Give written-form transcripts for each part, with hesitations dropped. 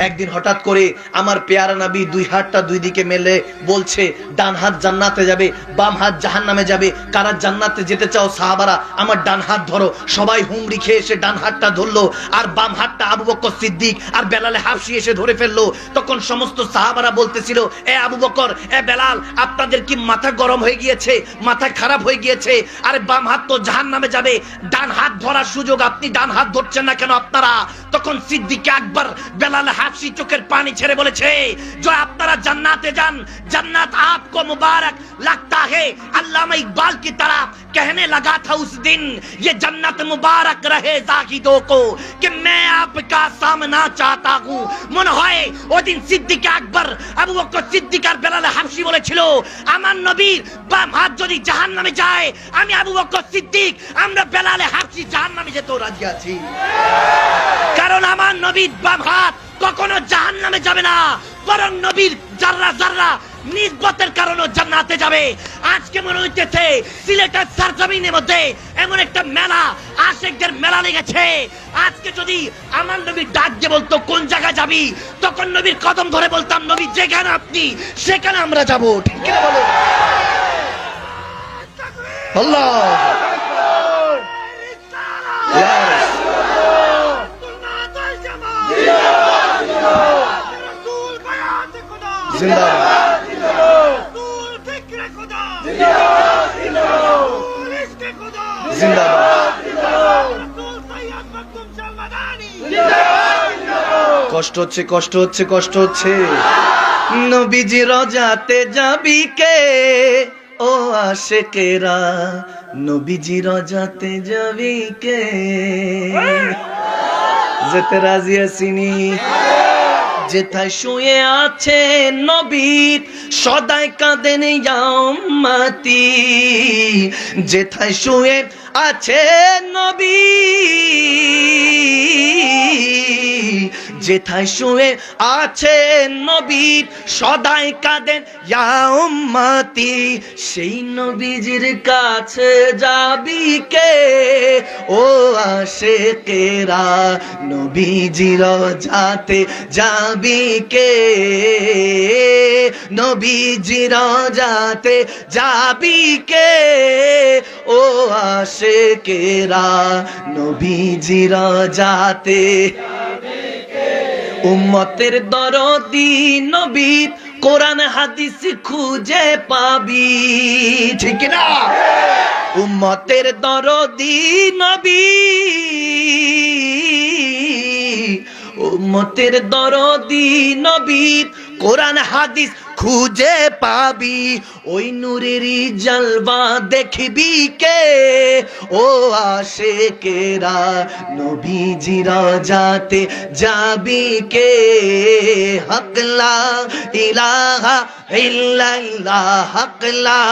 একদিন হঠাৎ করে আমার পেয়ারা নবী দুই হাতটা দুই দিকে মেলে বলছে, ডান হাত জান্নাতে যাবে, বাম হাত জাহান্নামে যাবে। কারা জান্নাতে যেতে চাও সাহাবারা আমার ডান হাত ধরো। সবাই হুমড়ি খেয়ে এসে ডান হাতটা ধরলো, আর বাম হাতটা আবু বকর সিদ্দিক আর বেলালে হাবশি এসে ধরে ফেললো। তখন সমস্ত সাহাবারা বলতেছিল, এ আবু বকর, এ বেলাল, আপনাদের কি মাথা গরম হয়ে গিয়েছে, মাথা খারাপ হয়ে গিয়েছে? আরে বাম হাত তো জাহান্নামে যাবে, ডান হাত ধরার সুযোগ, আপনি ডান হাত ধরছেন না কেন আপনারা? তখন সিদ্দিক আকবর বেলাল হাবশি চোখের পানি ছেড়ে বলেছে, जो আপনারা জান্নাতে যান, জান্নাত आपको मुबारक लगता है। अल्लामा इकबाल की तरह कहने लगा था उस दिन, ये जन्नत मुबारक रहे जाहिदों को कि मैं आपका सामना चाहता हूँ। মনে হয় ওদিন সিদ্দিক আকবর আবু বকর সিদ্দিক আর বেলাল হাবশি বলেছিল, আমার নবীর বাম হাত যদি জাহান্নামে যায়, আমি আবু বকর সিদ্দিক, আমরা বেলাল হাবশি জাহান্নামে যেতেও রাজি আছি। কারণ আমার নবীর বাম হাত কখনো জাহান্নামে যাবে না, বরং নবীর জাররা জাররা নিসবতের কারণে জান্নাতে যাবে। আজকে মনে হইতেছে সিলেটের সরজমিনের মধ্যে এমন একটা মেলা, আশিকদের মেলা লেগেছে। আজকে যদি আমার নবী ডাক দিয়ে বলতো কোন জায়গায় যাবি, তখন নবীর কদম ধরে বলতাম, নবী যেখানে আপনি সেখানে আমরা যাবো। ঠিক কিনা বলো? আল্লাহ কষ্ট হচ্ছে, কষ্ট হচ্ছে, কষ্ট হচ্ছে। নবীজি রোজাতে যাবি কে ও আশিকেরা, নবীজি রোজাতে যাবি কে? যেতে রাজি আছিনি? যেথায় শুয়ে আছে নবী সদাই কাঁদেন ইয়া উম্মতি, যেথায় শুয়ে আছে নবী, যেথায় শুয়ে আছে নবী সদাই কাঁদেন ইয়া উম্মতি, সেই নবীজির কাছে যাবি কে ও আশিকেরা, নবীজির রোজাতে যাবি কে, নবীজির রোজাতে যাবি কে ও আশিকেরা, নবীজির রোজাতে। উম্মতের দরদি নবী, কোরআন হাদিস খুঁজে পাবি। ঠিক না? উম্মতের দরদি নবী, উম্মতের দরদি নবী, কোরআন হাদিস খুঁজে পাবি। ওই নূরেরই জলবা দেখবি কে ও আশিকেরা, নবীজি রোজাতে যাবি কে? হক লা ইলাহা ইল্লাল্লাহ, হক লা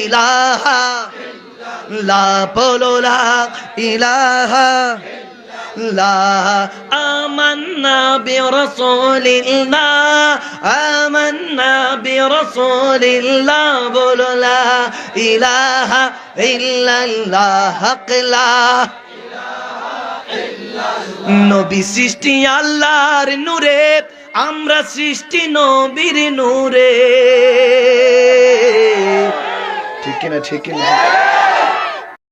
ইলাহা লা, বলো লা ইলাহা লা। আমান্না বিরাসূলিল্লাহ, আমান্না বিরাসূলিল্লাহ, বলো লা ইলাহা ইল্লাল্লাহ, হক লা ইলাহা ইল্লাল্লাহ। নবী সৃষ্টি আল্লাহর নূরে, আমরা সৃষ্টি নবীর নূরে। ঠিক না? ঠিক না?